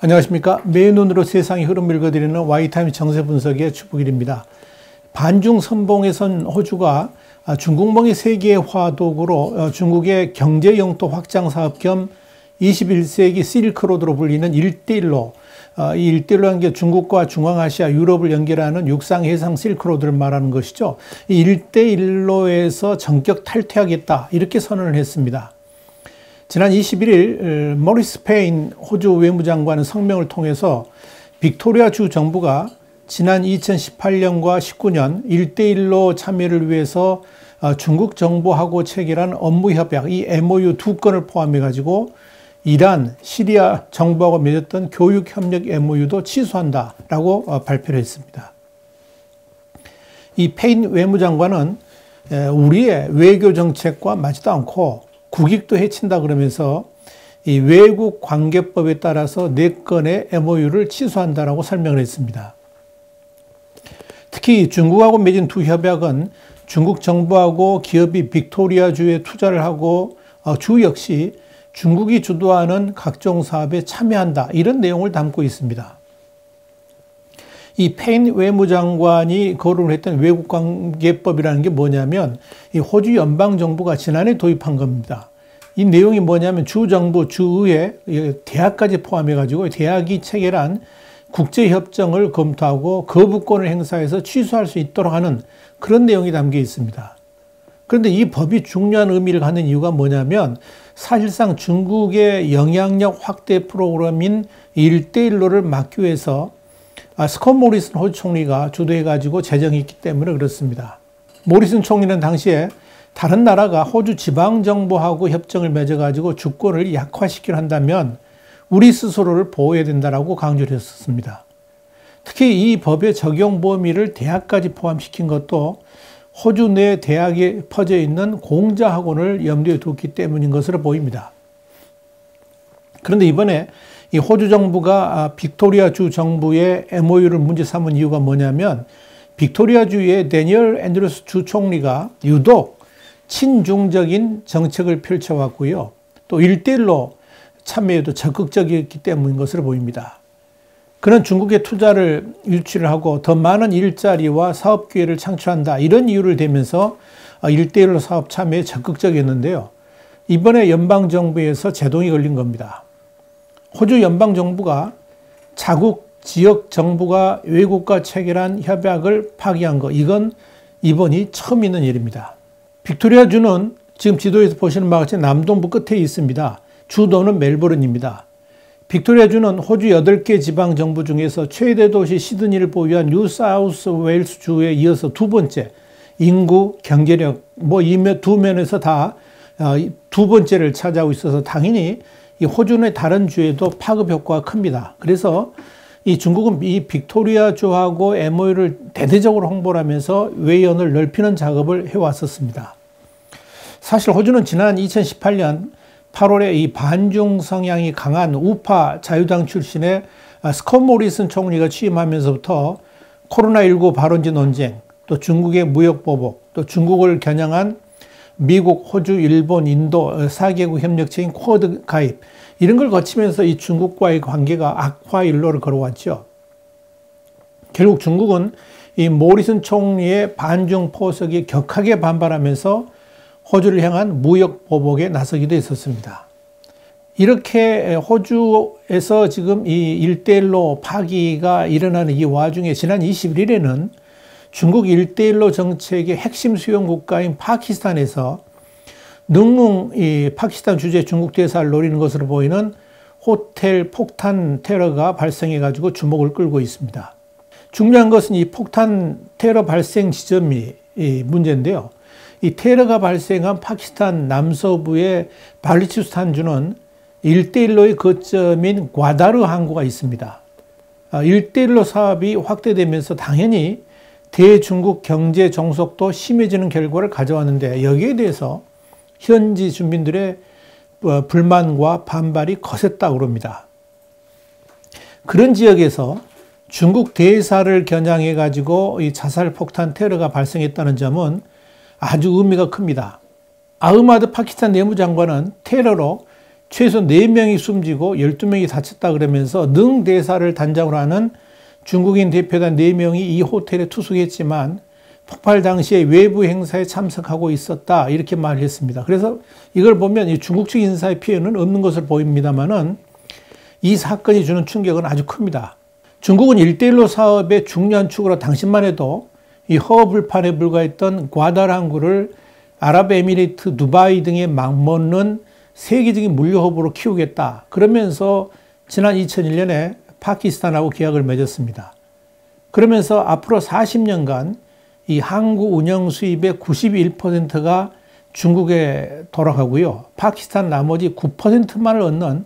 안녕하십니까. 매일 눈으로 세상의 흐름을 읽어드리는 Y타임즈 정세 분석의 주북일입니다. 반중 선봉에 선 호주가 중국몽의 세계화 도구로 중국의 경제 영토 확장 사업 겸 21세기 실크로드로 불리는 일대일로, 이 일대일로라는 게 중국과 중앙아시아, 유럽을 연결하는 육상, 해상 실크로드를 말하는 것이죠. 이 일대일로에서 전격 탈퇴하겠다, 이렇게 선언을 했습니다. 지난 21일 모리스 페인 호주 외무장관은 성명을 통해서 빅토리아 주 정부가 지난 2018년과 19년 일대일로 참여를 위해서 중국 정부하고 체결한 업무협약, 이 MOU 2건을 포함해가지고 이란, 시리아 정부하고 맺었던 교육협력 MOU도 취소한다라고 발표를 했습니다. 이 페인 외무장관은 우리의 외교 정책과 맞지도 않고 국익도 해친다 그러면서 이 외국 관계법에 따라서 4건의 MOU를 취소한다라고 설명을 했습니다. 특히 중국하고 맺은 두 협약은 중국 정부하고 기업이 빅토리아주에 투자를 하고 주 역시 중국이 주도하는 각종 사업에 참여한다, 이런 내용을 담고 있습니다. 이 페인 외무장관이 거론을 했던 외국관계법이라는 게 뭐냐면 이 호주 연방정부가 지난해 도입한 겁니다. 이 내용이 뭐냐면 주정부, 주의회, 대학까지 포함해가지고 대학이 체결한 국제협정을 검토하고 거부권을 행사해서 취소할 수 있도록 하는 그런 내용이 담겨 있습니다. 그런데 이 법이 중요한 의미를 갖는 이유가 뭐냐면 사실상 중국의 영향력 확대 프로그램인 일대일로를 막기 위해서 스콧 모리슨 호주 총리가 주도해가지고 제정했기 때문에 그렇습니다. 모리슨 총리는 당시에 다른 나라가 호주 지방정부하고 협정을 맺어가지고 주권을 약화시키려 한다면 우리 스스로를 보호해야 된다라고 강조를 했었습니다. 특히 이 법의 적용 범위를 대학까지 포함시킨 것도 호주 내 대학에 퍼져 있는 공자학원을 염두에 뒀기 때문인 것으로 보입니다. 그런데 이번에 이 호주 정부가 빅토리아 주 정부의 MOU를 문제 삼은 이유가 뭐냐면 빅토리아 주의 데니얼 앤드루스 주 총리가 유독 친중적인 정책을 펼쳐왔고요. 또 일대일로 참여에도 적극적이었기 때문인 것으로 보입니다. 그는 중국의 투자를 유치를 하고 더 많은 일자리와 사업 기회를 창출한다, 이런 이유를 대면서 일대일로 사업 참여에 적극적이었는데요. 이번에 연방정부에서 제동이 걸린 겁니다. 호주 연방정부가 자국 지역 정부가 외국과 체결한 협약을 파기한 거, 이건 이번이 처음 있는 일입니다. 빅토리아 주는 지금 지도에서 보시는 바와 같이 남동부 끝에 있습니다. 주도는 멜버른입니다. 빅토리아 주는 호주 8개 지방 정부 중에서 최대 도시 시드니를 보유한 뉴사우스 웨일스 주에 이어서 두 번째, 인구, 경제력 두 면에서 다 두 번째를 차지하고 있어서 당연히 이 호주 내 다른 주에도 파급 효과가 큽니다. 그래서 이 중국은 이 빅토리아 주하고 MOU를 대대적으로 홍보를 하면서 외연을 넓히는 작업을 해왔었습니다. 사실 호주는 지난 2018년 8월에 이 반중 성향이 강한 우파 자유당 출신의 스콧 모리슨 총리가 취임하면서부터 코로나19 발원지 논쟁, 또 중국의 무역 보복, 또 중국을 겨냥한 미국, 호주, 일본, 인도 4개국 협력체인 쿼드 가입, 이런 걸 거치면서 이 중국과의 관계가 악화 일로를 걸어왔죠. 결국 중국은 이 모리슨 총리의 반중 포석에 격하게 반발하면서 호주를 향한 무역 보복에 나서기도 했었습니다. 이렇게 호주에서 지금 이 일대일로 파기가 일어나는 이 와중에 지난 21일에는 중국 일대일로 정책의 핵심 수용 국가인 파키스탄에서 능웅 이 파키스탄 주재 중국 대사를 노리는 것으로 보이는 호텔 폭탄 테러가 발생해가지고 주목을 끌고 있습니다. 중요한 것은 이 폭탄 테러 발생 지점이 문제인데요. 이 테러가 발생한 파키스탄 남서부의 발리치스탄 주는 일대일로의 거점인 과다르 항구가 있습니다. 일대일로 사업이 확대되면서 당연히 대중국 경제 종속도 심해지는 결과를 가져왔는데 여기에 대해서 현지 주민들의 불만과 반발이 거셌다고 합니다. 그런 지역에서 중국 대사를 겨냥해 가지고 이 자살 폭탄 테러가 발생했다는 점은 아주 의미가 큽니다. 아흐마드 파키스탄 내무장관은 테러로 최소 4명이 숨지고 12명이 다쳤다 그러면서 능대사를 단장으로 하는 중국인 대표단 4명이 이 호텔에 투숙했지만 폭발 당시에 외부 행사에 참석하고 있었다 이렇게 말을 했습니다. 그래서 이걸 보면 이 중국 측 인사의 피해는 없는 것으로 보입니다만은 이 사건이 주는 충격은 아주 큽니다. 중국은 1대1로 사업의 중요한 축으로 당시만 해도 이 허허벌판에 불과했던 과다르 항구를 아랍에미리트, 두바이 등에 막먹는 세계적인 물류 허브로 키우겠다. 그러면서 지난 2001년에 파키스탄하고 계약을 맺었습니다. 그러면서 앞으로 40년간 이 항구 운영 수입의 91%가 중국에 돌아가고요. 파키스탄 나머지 9%만을 얻는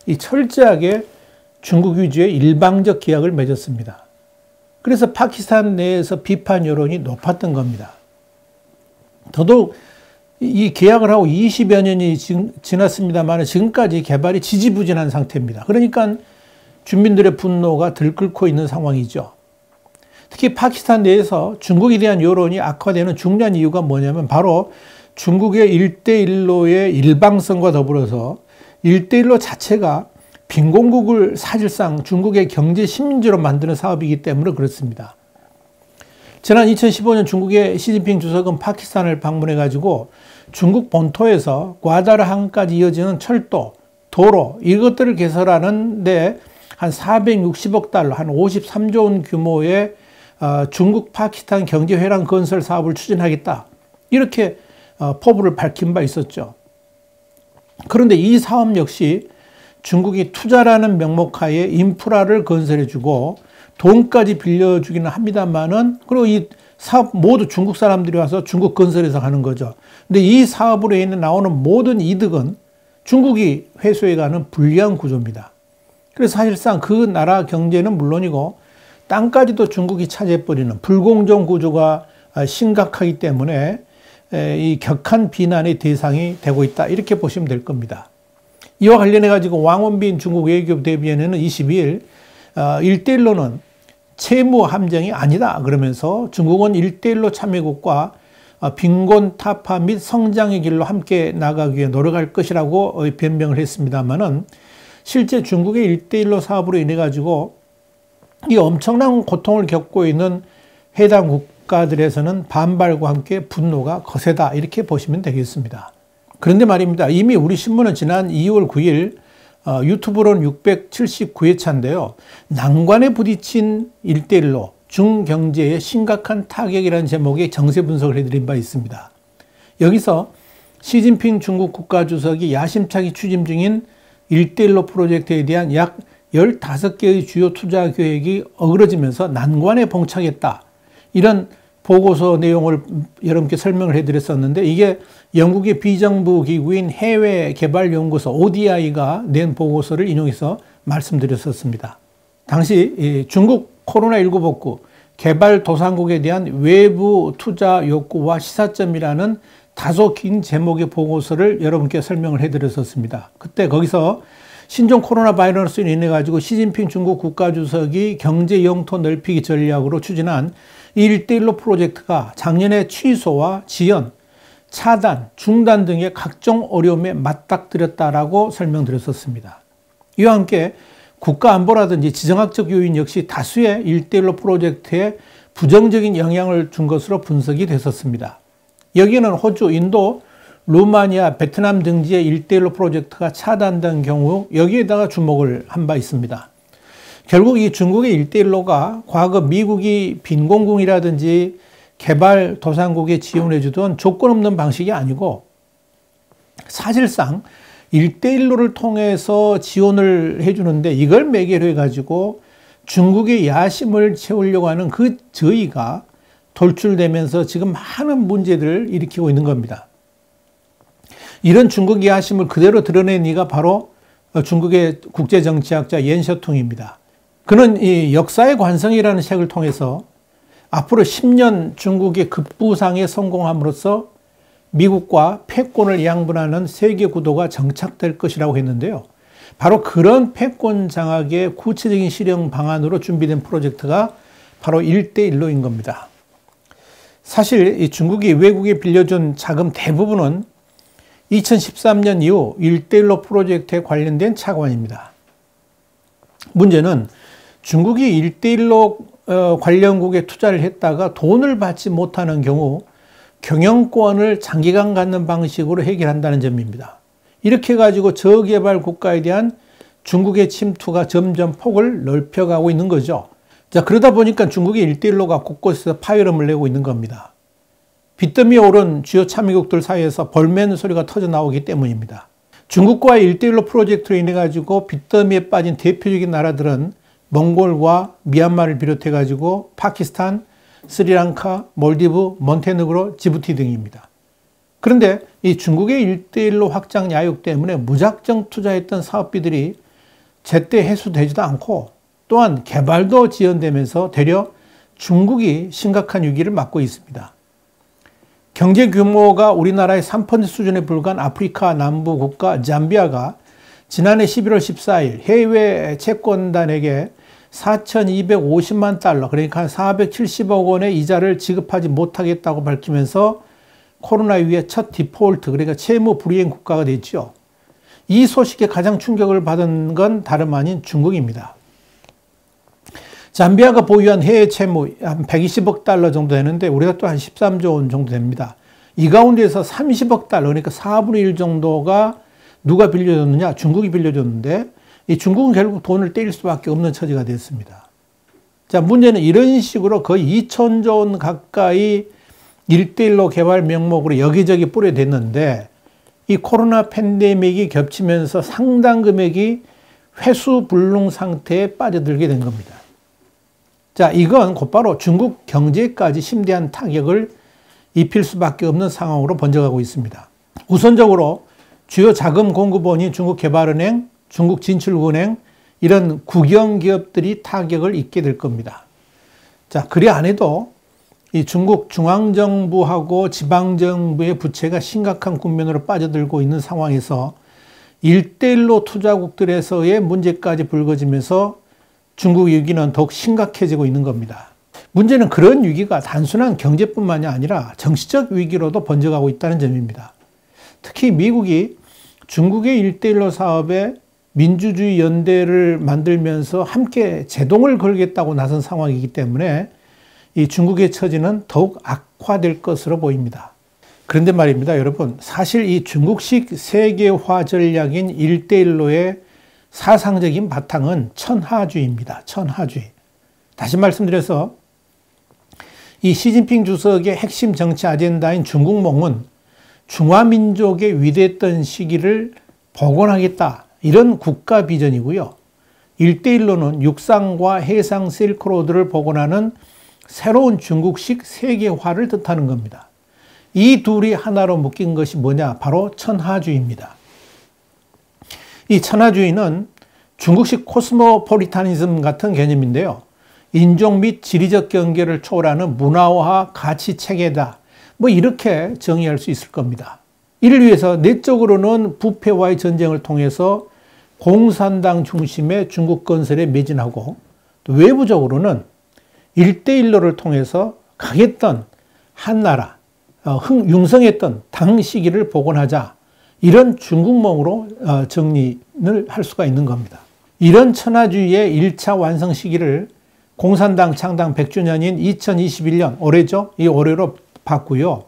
이 철저하게 중국 위주의 일방적 계약을 맺었습니다. 그래서 파키스탄 내에서 비판 여론이 높았던 겁니다. 더더욱 이 계약을 하고 20여 년이 지났습니다만 지금까지 개발이 지지부진한 상태입니다. 그러니까 주민들의 분노가 들끓고 있는 상황이죠. 특히 파키스탄 내에서 중국에 대한 여론이 악화되는 중요한 이유가 뭐냐면 바로 중국의 1대1로의 일방성과 더불어서 1대1로 자체가 빈곤국을 사실상 중국의 경제 식민지로 만드는 사업이기 때문에 그렇습니다. 지난 2015년 중국의 시진핑 주석은 파키스탄을 방문해가지고 중국 본토에서 과다르 항까지 이어지는 철도, 도로 이것들을 개설하는데 한 460억 달러, 한 53조 원 규모의 중국 파키스탄 경제회랑 건설 사업을 추진하겠다. 이렇게 포부를 밝힌 바 있었죠. 그런데 이 사업 역시 중국이 투자라는 명목하에 인프라를 건설해주고 돈까지 빌려주기는 합니다만은 그리고 이 사업 모두 중국 사람들이 와서 중국 건설에서 하는 거죠. 근데 이 사업으로 인해 나오는 모든 이득은 중국이 회수해가는 불리한 구조입니다. 그래서 사실상 그 나라 경제는 물론이고 땅까지도 중국이 차지해버리는 불공정 구조가 심각하기 때문에 이 격한 비난의 대상이 되고 있다. 이렇게 보시면 될 겁니다. 이와 관련해 가지고 왕원빈 중국 외교부 대변인은 22일 1대1로는 채무 함정이 아니다. 그러면서 중국은 1대1로 참여국과 빈곤 타파 및 성장의 길로 함께 나가기 위해 노력할 것이라고 변명을 했습니다만은 실제 중국의 1대1로 사업으로 인해 가지고 이 엄청난 고통을 겪고 있는 해당 국가들에서는 반발과 함께 분노가 거세다. 이렇게 보시면 되겠습니다. 그런데 말입니다. 이미 우리 신문은 지난 2월 9일 유튜브로는 679회차인데요. 난관에 부딪힌 1대1로 중경제의 심각한 타격이라는 제목의 정세 분석을 해드린 바 있습니다. 여기서 시진핑 중국 국가주석이 야심차게 추진 중인 1대1로 프로젝트에 대한 약 15개의 주요 투자 계획이 어그러지면서 난관에 봉착했다. 이런 보고서 내용을 여러분께 설명을 해드렸었는데 이게 영국의 비정부 기구인 해외개발연구소 ODI가 낸 보고서를 인용해서 말씀드렸었습니다. 당시 중국 코로나19 복구, 개발도상국에 대한 외부 투자 욕구와 시사점이라는 다소 긴 제목의 보고서를 여러분께 설명을 해드렸었습니다. 그때 거기서 신종 코로나 바이러스로 인해 가지고 시진핑 중국 국가주석이 경제 영토 넓히기 전략으로 추진한 1대1로 프로젝트가 작년에 취소와 지연, 차단, 중단 등의 각종 어려움에 맞닥뜨렸다라고 설명드렸었습니다. 이와 함께 국가안보라든지 지정학적 요인 역시 다수의 1대1로 프로젝트에 부정적인 영향을 준 것으로 분석이 됐었습니다. 여기에는 호주, 인도, 루마니아, 베트남 등지의 1대1로 프로젝트가 차단된 경우 여기에다가 주목을 한 바 있습니다. 결국 이 중국의 1대1로가 과거 미국이 빈곤국이라든지 개발도상국에 지원해 주던 조건 없는 방식이 아니고 사실상 1대1로를 통해서 지원을 해 주는데 이걸 매개로 해가지고 중국의 야심을 채우려고 하는 그 저의가 돌출되면서 지금 많은 문제들을 일으키고 있는 겁니다. 이런 중국의 야심을 그대로 드러낸 이가 바로 중국의 국제정치학자 옌셔퉁입니다. 그는 이 역사의 관성이라는 책을 통해서 앞으로 10년 중국의 급부상에 성공함으로써 미국과 패권을 양분하는 세계 구도가 정착될 것이라고 했는데요. 바로 그런 패권 장악의 구체적인 실행 방안으로 준비된 프로젝트가 바로 1대1로인 겁니다. 사실 이 중국이 외국에 빌려준 자금 대부분은 2013년 이후 1대1로 프로젝트에 관련된 차관입니다. 문제는 중국이 1대1로 관련국에 투자를 했다가 돈을 받지 못하는 경우 경영권을 장기간 갖는 방식으로 해결한다는 점입니다. 이렇게 가지고 저개발 국가에 대한 중국의 침투가 점점 폭을 넓혀가고 있는 거죠. 자, 그러다 보니까 중국이 1대1로가 곳곳에서 파열음을 내고 있는 겁니다. 빚더미에 오른 주요 참여국들 사이에서 벌매는 소리가 터져 나오기 때문입니다. 중국과의 1대1로 프로젝트로 인해 가지고 빚더미에 빠진 대표적인 나라들은 몽골과 미얀마를 비롯해 가지고 파키스탄, 스리랑카, 몰디브, 몬테네그로, 지부티 등입니다. 그런데 이 중국의 1대1로 확장 야욕 때문에 무작정 투자했던 사업비들이 제때 회수되지도 않고 또한 개발도 지연되면서 되려 중국이 심각한 위기를 맞고 있습니다. 경제 규모가 우리나라의 3% 수준에 불과한 아프리카 남부 국가 잠비아가 지난해 11월 14일 해외 채권단에게 4,250만 달러, 그러니까 470억 원의 이자를 지급하지 못하겠다고 밝히면서 코로나 이후에 첫 디폴트, 그러니까 채무 불이행 국가가 됐죠. 이 소식에 가장 충격을 받은 건 다름 아닌 중국입니다. 잠비아가 보유한 해외 채무 한 120억 달러 정도 되는데 우리가 또 한 13조 원 정도 됩니다. 이 가운데서 30억 달러, 그러니까 4분의 1 정도가 누가 빌려줬느냐? 중국이 빌려줬는데 이 중국은 결국 돈을 떼일 수밖에 없는 처지가 됐습니다. 자, 문제는 이런 식으로 거의 2천조 원 가까이 1대1로 개발 명목으로 여기저기 뿌려댔는데 이 코로나 팬데믹이 겹치면서 상당 금액이 회수 불능 상태에 빠져들게 된 겁니다. 자, 이건 곧바로 중국 경제까지 심대한 타격을 입힐 수밖에 없는 상황으로 번져가고 있습니다. 우선적으로 주요 자금 공급원인 중국개발은행, 중국진출은행 이런 국영기업들이 타격을 입게 될 겁니다. 자, 그리 안 해도 이 중국 중앙정부하고 지방정부의 부채가 심각한 국면으로 빠져들고 있는 상황에서 1대1로 투자국들에서의 문제까지 불거지면서 중국 위기는 더욱 심각해지고 있는 겁니다. 문제는 그런 위기가 단순한 경제뿐만이 아니라 정치적 위기로도 번져가고 있다는 점입니다. 특히 미국이 중국의 1대1로 사업에 민주주의 연대를 만들면서 함께 제동을 걸겠다고 나선 상황이기 때문에 이 중국의 처지는 더욱 악화될 것으로 보입니다. 그런데 말입니다, 여러분. 사실 이 중국식 세계화 전략인 1대1로의 사상적인 바탕은 천하주의입니다. 천하주의. 다시 말씀드려서 이 시진핑 주석의 핵심 정치 아젠다인 중국몽은 중화민족의 위대했던 시기를 복원하겠다. 이런 국가 비전이고요. 1대1로는 육상과 해상 실크로드를 복원하는 새로운 중국식 세계화를 뜻하는 겁니다. 이 둘이 하나로 묶인 것이 뭐냐? 바로 천하주의입니다. 이 천하주의는 중국식 코스모폴리타니즘 같은 개념인데요. 인종 및 지리적 경계를 초월하는 문화화 가치 체계다. 뭐 이렇게 정의할 수 있을 겁니다. 이를 위해서 내적으로는 부패와의 전쟁을 통해서 공산당 중심의 중국 건설에 매진하고 또 외부적으로는 1대1로를 통해서 강했던 한나라, 융성했던 당 시기를 복원하자. 이런 중국몽으로 정리를 할 수가 있는 겁니다. 이런 천하주의의 1차 완성 시기를 공산당 창당 100주년인 2021년 올해죠. 이 올해로 봤고요.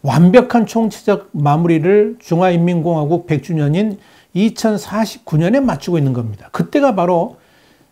완벽한 총체적 마무리를 중화인민공화국 100주년인 2049년에 맞추고 있는 겁니다. 그때가 바로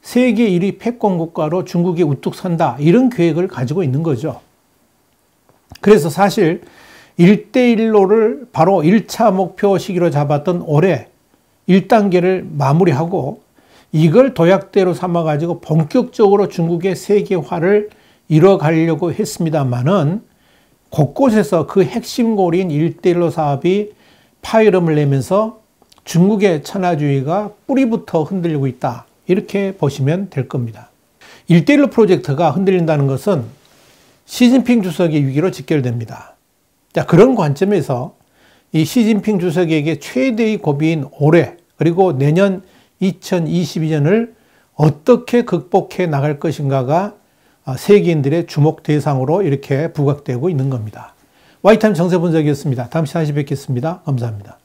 세계 1위 패권 국가로 중국이 우뚝 선다. 이런 계획을 가지고 있는 거죠. 그래서 사실 1대1로를 바로 1차 목표 시기로 잡았던 올해 1단계를 마무리하고 이걸 도약대로 삼아가지고 본격적으로 중국의 세계화를 이뤄가려고 했습니다만은 곳곳에서 그 핵심 고리인 1대1로 사업이 파열음을 내면서 중국의 천하주의가 뿌리부터 흔들리고 있다. 이렇게 보시면 될 겁니다. 1대1로 프로젝트가 흔들린다는 것은 시진핑 주석의 위기로 직결됩니다. 자, 그런 관점에서 이 시진핑 주석에게 최대의 고비인 올해 그리고 내년 2022년을 어떻게 극복해 나갈 것인가가 세계인들의 주목 대상으로 이렇게 부각되고 있는 겁니다. 와이타임 정세분석이었습니다. 다음 시간에 뵙겠습니다. 감사합니다.